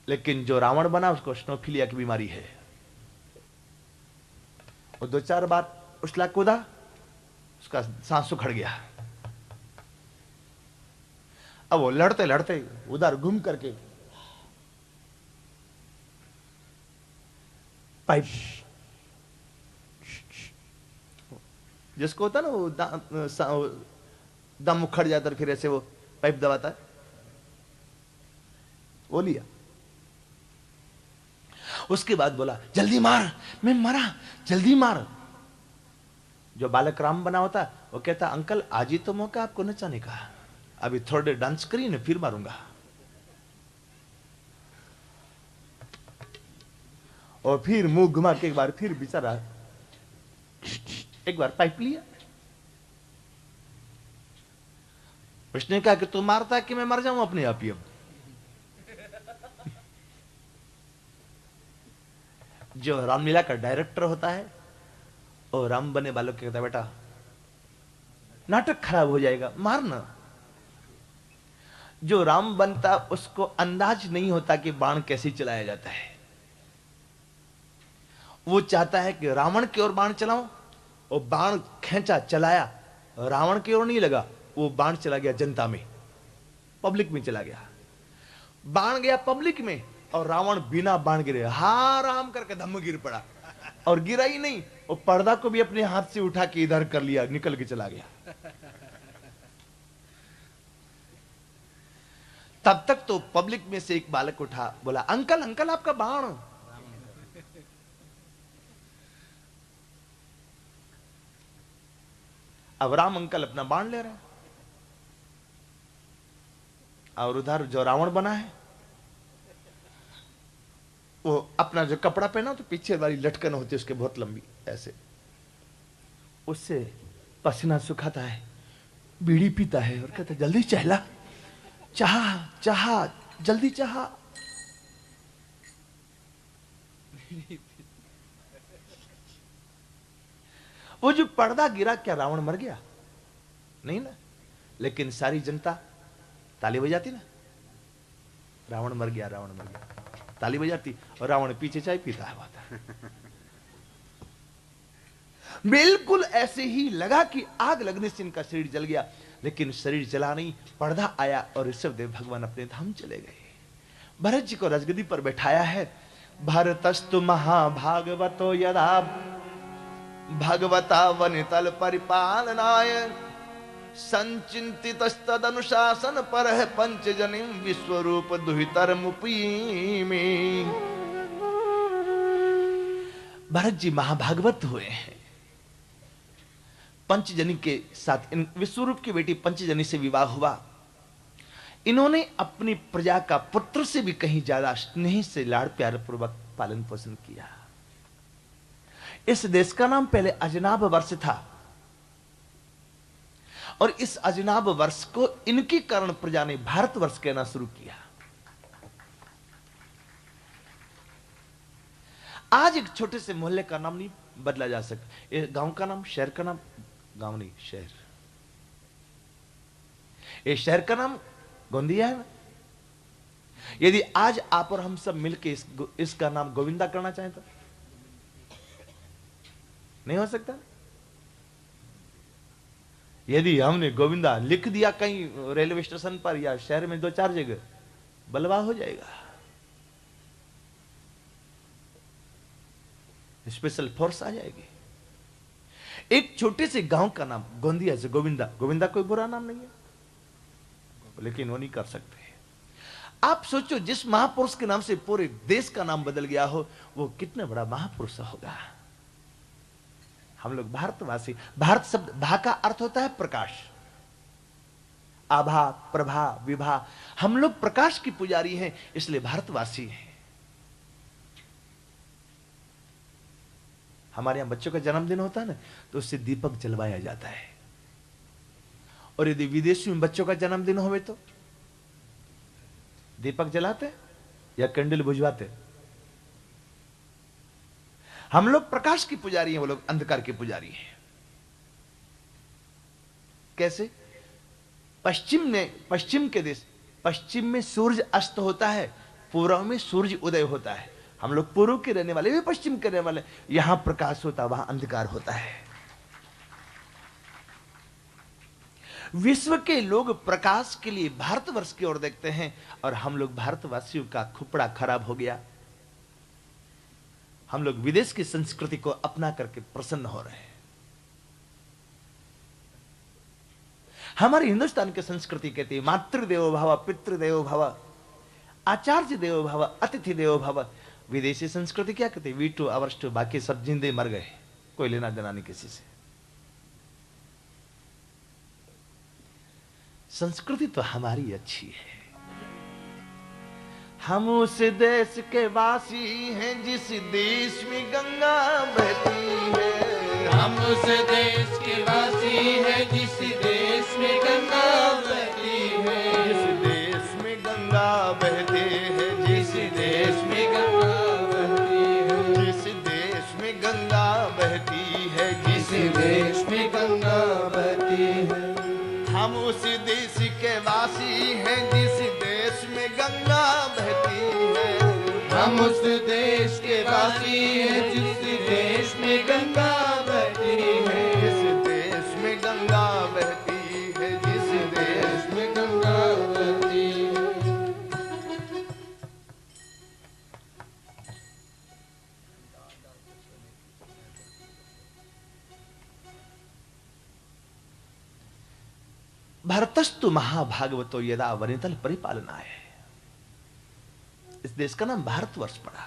लेकिन जो रावण बना उसको स्नोफिलिया की बीमारी है। वो 2-4 बार उछला कूदा, उसका सांस उखड़ गया। अब वो लड़ते लड़ते उधर घूम करके पाइप, जिसको होता है ना वो दम उखड़ जाता है फिर ऐसे वो पाइप दबाता है, वो लिया। उसके बाद बोला जल्दी मार, मैं मरा, जल्दी मार। जो बालक राम बना होता वो कहता अंकल आज ही तो मौका आपको नचाने का, अभी थोड़े डांस करिए ना फिर मारूंगा। और फिर मुंह घुमा के एक बार फिर बेचारा एक बार पाइप लिया। उसने कहा कि तू मारता कि मैं मर जाऊं अपने आप ही। अब जो रामलीला का डायरेक्टर होता है और राम बने वालों के कहता बेटा नाटक खराब हो जाएगा, मारना। जो राम बनता उसको अंदाज नहीं होता कि बाण कैसे चलाया जाता है। वो चाहता है कि रावण की ओर बाण चलाऊं, और बाण खींचा चलाया, रावण की ओर नहीं लगा, वो बाण चला गया जनता में, पब्लिक में चला गया। बाण गया पब्लिक में और रावण बिना बाण गिरे हा राम करके धम्म गिर पड़ा। और गिरा ही नहीं, वो पर्दा को भी अपने हाथ से उठा के इधर कर लिया, निकल के चला गया। तब तक तो पब्लिक में से एक बालक उठा, बोला अंकल अंकल आपका बाण। अब राम अंकल अपना बाण ले रहा है, और उधर जो रावण बना है वो अपना जो कपड़ा पहना तो पीछे वाली लटकन होती है उसके बहुत लंबी ऐसे, उससे पसीना सुखाता है, बीड़ी पीता है और कहता है जल्दी चहला, चाह चाह जल्दी चाह। वो जो पर्दा गिरा क्या रावण मर गया? नहीं ना, लेकिन सारी जनता ताली बजाती ना, रावण मर गया रावण मर गया, ताली बजाती, और रावण पीछे चाय पीता है। बिल्कुल ऐसे ही लगा कि आग लगने से इनका शरीर जल गया, लेकिन शरीर जला नहीं, पर्दा आया और ऋषभदेव भगवान अपने धाम चले गए। भरत जी को राजगद्दी पर बैठाया है। भरतस्तु महाभागवतो यदा भगवता वनितल परिपालनाय संचिंतितस्तदनुशासन परः पंचजनिम विश्वरूप दुहितर मुपीमे। भरत जी महाभागवत हुए हैं, पंचजनी के साथ इन विश्वरूप की बेटी पंचजनी से विवाह हुआ। इन्होंने अपनी प्रजा का पुत्र से भी कहीं ज्यादा स्नेह से लाड़ प्यार पूर्वक पालन पोषण किया। इस देश का नाम पहले अजनाब वर्ष था, और इस अजनाब वर्ष को इनके कारण प्रजा ने भारत वर्ष कहना शुरू किया। आज एक छोटे से मोहल्ले का नाम नहीं बदला जा सकता, गांव का नाम, शहर का नाम, गांव नहीं शहर, ये शहर का नाम गोंदिया है ना। यदि आज आप और हम सब मिलके इसका नाम गोविंदा करना चाहें तो नहीं हो सकता। यदि हमने गोविंदा लिख दिया कहीं रेलवे स्टेशन पर या शहर में 2-4 जगह, बलवा हो जाएगा, स्पेशल फोर्स आ जाएगी। एक छोटे से गांव का नाम गोंदिया से गोविंदा, गोविंदा कोई बुरा नाम नहीं है, लेकिन वो नहीं कर सकते। आप सोचो जिस महापुरुष के नाम से पूरे देश का नाम बदल गया हो, वो कितना बड़ा महापुरुष होगा। हम लोग भारतवासी, भारत शब्द भा का अर्थ होता है प्रकाश, आभा, प्रभा, विभा, हम लोग प्रकाश की पुजारी हैं, इसलिए भारतवासी हैं। हमारे यहां बच्चों का जन्मदिन होता है ना, तो उससे दीपक जलवाया जाता है, और यदि विदेशी में बच्चों का जन्मदिन होवे तो दीपक जलाते या कैंडल बुझवाते। हम लोग प्रकाश की पुजारी हैं, वो लोग अंधकार के पुजारी हैं। कैसे? पश्चिम के देश, पश्चिम में सूरज अस्त होता है, पूर्व में सूर्य उदय होता है। हम लोग पूर्व के रहने वाले, वे पश्चिम के रहने वाले। यहां प्रकाश होता है, वहां अंधकार होता है। विश्व के लोग प्रकाश के लिए भारतवर्ष की ओर देखते हैं, और हम लोग भारतवासियों का खुपड़ा खराब हो गया। हम लोग विदेश की संस्कृति को अपना करके प्रसन्न हो रहे हैं। हमारी हिंदुस्तान की संस्कृति कहती है मातृदेवो भव, पितृदेवो भव, आचार्य देवो भव, अतिथि देवो भव। विदेशी संस्कृति क्या कहती है? वीटू अवर्ष्टू, बाकी सब जिंदे मर गए, कोई लेना देना नहीं किसी से। संस्कृति तो हमारी अच्छी है। हम उस देश के वासी हैं जिस देश में गंगा बहती है। हम उस देश के वासी हैं जिस देश में गंगा बहती है। जिस देश में गंगा बहती है, जिस देश में गंगा बहती है। जिस देश में गंगा बहती है, जिस देश में गंगा बहती है। हम उस देश के वासी हैं जिस देश में गंगा बहती है। हम उस देश के वासी हैं जिस देश में गंगा बहती है। जिस देश में गंगा बहती है, जिस देश में गंगा बहती है। भारतस्तु महाभागवतो यदा वनितल परिपालना है। इस देश का नाम भारतवर्ष पड़ा।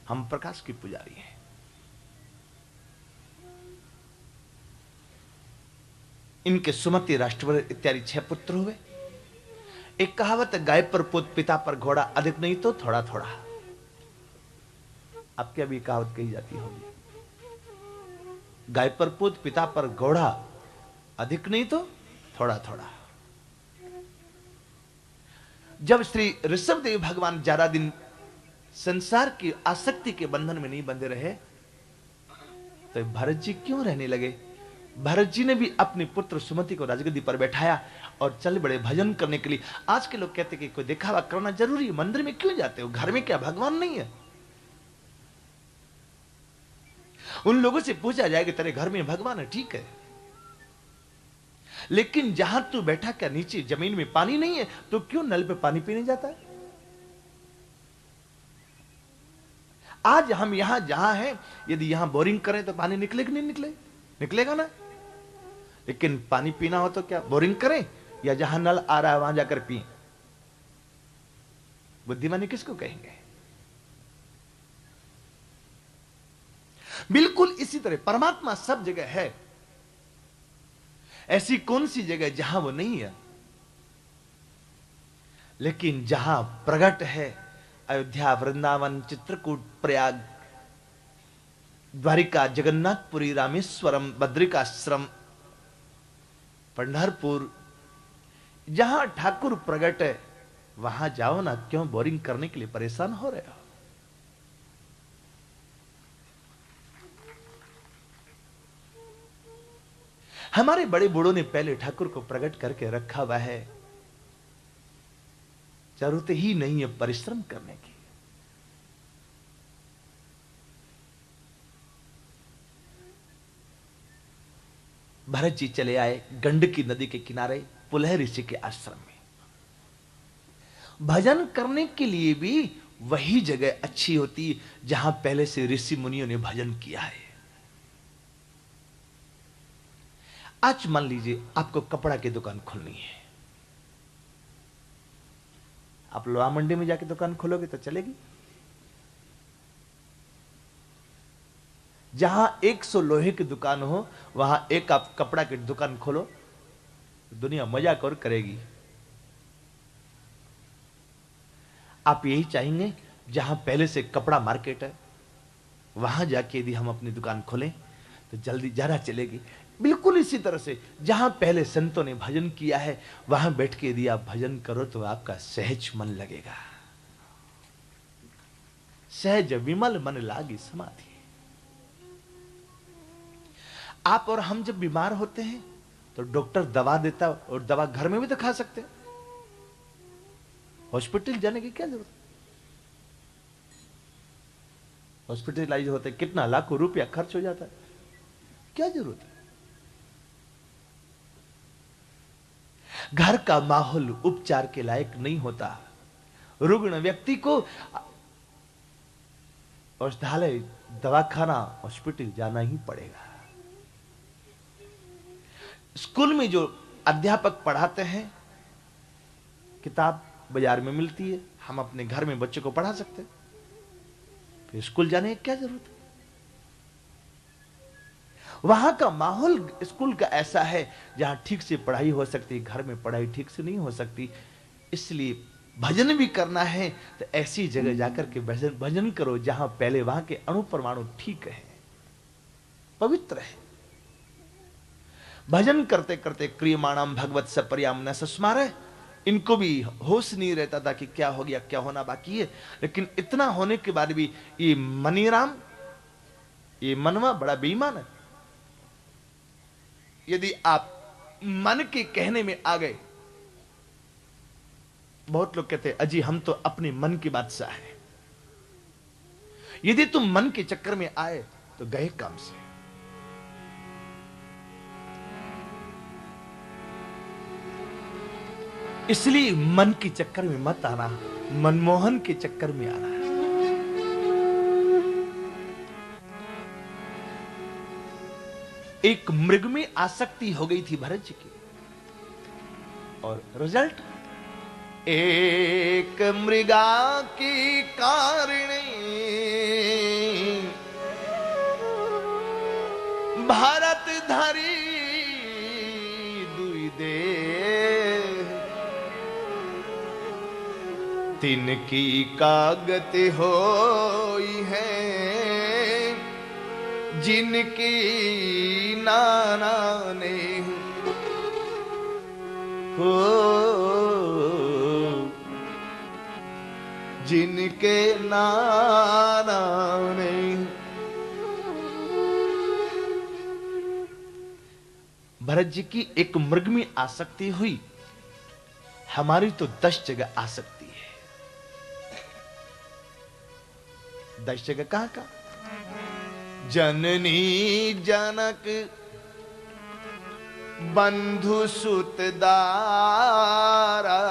हम प्रकाश की पुजारी हैं। इनके सुमति, राष्ट्रवर इत्यादि 6 पुत्र हुए। एक कहावत है, गाय पर पुत पिता पर घोड़ा, अधिक नहीं तो थोड़ा थोड़ा। आपके अभी कहावत कही जाती होगी, गाय पर पुत पिता पर घोड़ा, अधिक नहीं तो थोड़ा थोड़ा। जब श्री ऋषभदेव भगवान ज्यादा दिन संसार की आसक्ति के बंधन में नहीं बंधे रहे, तो भरत जी क्यों रहने लगे? भरत जी ने भी अपनी पुत्र सुमति को राजगद्दी पर बैठाया और चल बड़े भजन करने के लिए। आज के लोग कहते कि कोई दिखावा करना जरूरी है, मंदिर में क्यों जाते हो? घर में क्या भगवान नहीं है? उन लोगों से पूछा जाए कि तेरे घर में भगवान है, ठीक है, लेकिन जहां तू बैठा क्या नीचे जमीन में पानी नहीं है, तो क्यों नल पे पानी पीने जाता है? आज हम यहां जहां हैं, यदि यहां बोरिंग करें तो पानी निकलेगा नहीं? निकलेगा ना। लेकिन पानी पीना हो तो क्या बोरिंग करें या जहां नल आ रहा है वहां जाकर पिए? बुद्धिमानी किसको कहेंगे? बिल्कुल इसी तरह परमात्मा सब जगह है। ऐसी कौन सी जगह जहां वो नहीं है? लेकिन जहां प्रगट है, अयोध्या, वृंदावन, चित्रकूट, प्रयाग, द्वारिका, जगन्नाथपुरी, रामेश्वरम, बद्रिकाश्रम, पंढरपुर, जहां ठाकुर प्रगट है वहां जाओ ना। क्यों बोरिंग करने के लिए परेशान हो रहे हो? हमारे बड़े बूढ़ों ने पहले ठाकुर को प्रकट करके रखा हुआ है। जरूरत ही नहीं है परिश्रम करने की। भरत जी चले आए गंडकी नदी के किनारे पुलह ऋषि के आश्रम में। भजन करने के लिए भी वही जगह अच्छी होती है जहां पहले से ऋषि मुनियों ने भजन किया है। आज मान लीजिए आपको कपड़ा की दुकान खोलनी है, आप लोहा मंडी में जाके दुकान खोलोगे तो चलेगी? जहां 100 लोहे की दुकान हो वहां एक आप कपड़ा की दुकान खोलो, दुनिया मजाक और करेगी। आप यही चाहेंगे जहां पहले से कपड़ा मार्केट है वहां जाके यदि हम अपनी दुकान खोलें तो जल्दी ज्यादा चलेगी। बिल्कुल इसी तरह से जहां पहले संतों ने भजन किया है वहां बैठ के यदि आप भजन करो तो आपका सहज मन लगेगा। सहज विमल मन लागी समाधि। आप और हम जब बीमार होते हैं तो डॉक्टर दवा देता और दवा घर में भी तो खा सकते हैं। हॉस्पिटल जाने की क्या जरूरत? हॉस्पिटलाइज होते कितना लाखों रुपया खर्च हो जाता है, क्या जरूरत है? घर का माहौल उपचार के लायक नहीं होता। रुग्ण व्यक्ति को औषधालय, दवाखाना, हॉस्पिटल जाना ही पड़ेगा। स्कूल में जो अध्यापक पढ़ाते हैं, किताब बाजार में मिलती है, हम अपने घर में बच्चों को पढ़ा सकते हैं, फिर स्कूल जाने की क्या जरूरत है? वहां का माहौल स्कूल का ऐसा है जहां ठीक से पढ़ाई हो सकती है, घर में पढ़ाई ठीक से नहीं हो सकती। इसलिए भजन भी करना है तो ऐसी जगह जाकर के भजन करो जहां पहले वहां के अणु परमाणु ठीक है, पवित्र है। भजन करते करते क्रियमाणम भगवत सपर्याम न सस्मारे, इनको भी होश नहीं रहता था कि क्या हो गया, क्या होना बाकी है। लेकिन इतना होने के बाद भी ये मनीराम, ये मनवा बड़ा बेईमान है। यदि आप मन के कहने में आ गए, बहुत लोग कहते हैं अजी हम तो अपने मन की बादशाह है। यदि तुम मन के चक्कर में आए तो गए काम से। इसलिए मन के चक्कर में मत आना, मनमोहन के चक्कर में आना। एक मृग में आसक्ति हो गई थी भरत जी की, और रिजल्ट एक मृगा की कारिणी भारत धरी दुई दे, तिनकी कागति होई है जिनकी नाना ने हो, जिनके नाना ने। भरत जी की एक मृग में आसक्ति हुई, हमारी तो 10 जगह आसक्ति है। 10 जगह कहां का? जननी जनक बंधु सुत दारा,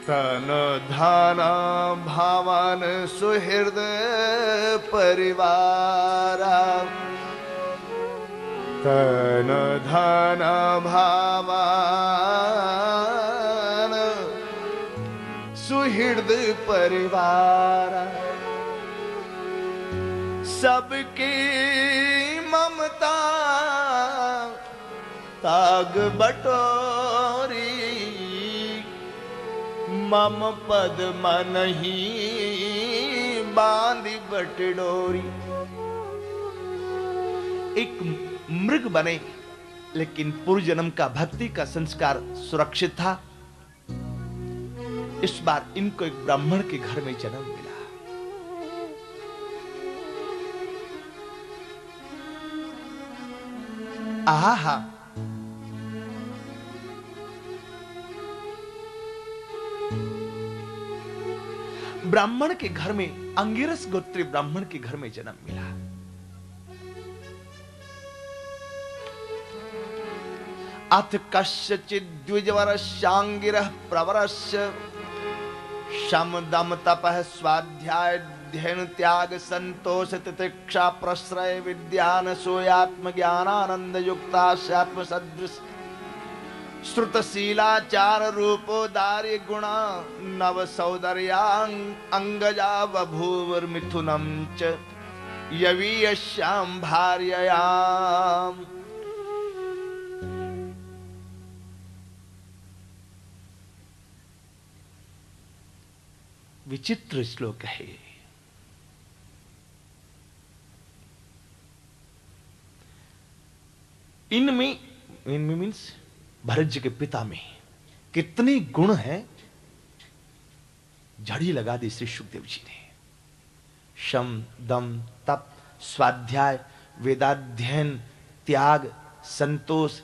तन धन भावन सुहृद परिवारा, तन धन भावन सुहृद परिवारा, सबकी ममता ताग बटोरी, मम पद मन ही बांधी बटडोरी। एक मृग बने, लेकिन पूर्व जन्म का भक्ति का संस्कार सुरक्षित था। इस बार इनको एक ब्राह्मण के घर में जन्म मिला। आहा, ब्राह्मण के घर में, अंगिरस गोत्री ब्राह्मण के घर में जन्म मिला। अथ कस्यचिद् द्विजवरस्यांगिरः प्रवरस्य शम दम तपः स्वाध्याय ध्ययन त्याग संतोष तितिक्षा प्रश्रय विद्यान सोयात्म ज्ञानानंद युक्तास्यात्म सदृश श्रुतशीलाचार रूपोदार्य गुणा नव सौदर्यांग अंगजा बभूवर मिथुनम च यवीयश्याम भार्ययाम। विचित्र श्लोक है। इनमें मीन्स भरत जी के पिता में कितने गुण हैं, झड़ी लगा दी श्री सुखदेव जी ने। शम दम तप स्वाध्याय वेदाध्ययन त्याग संतोष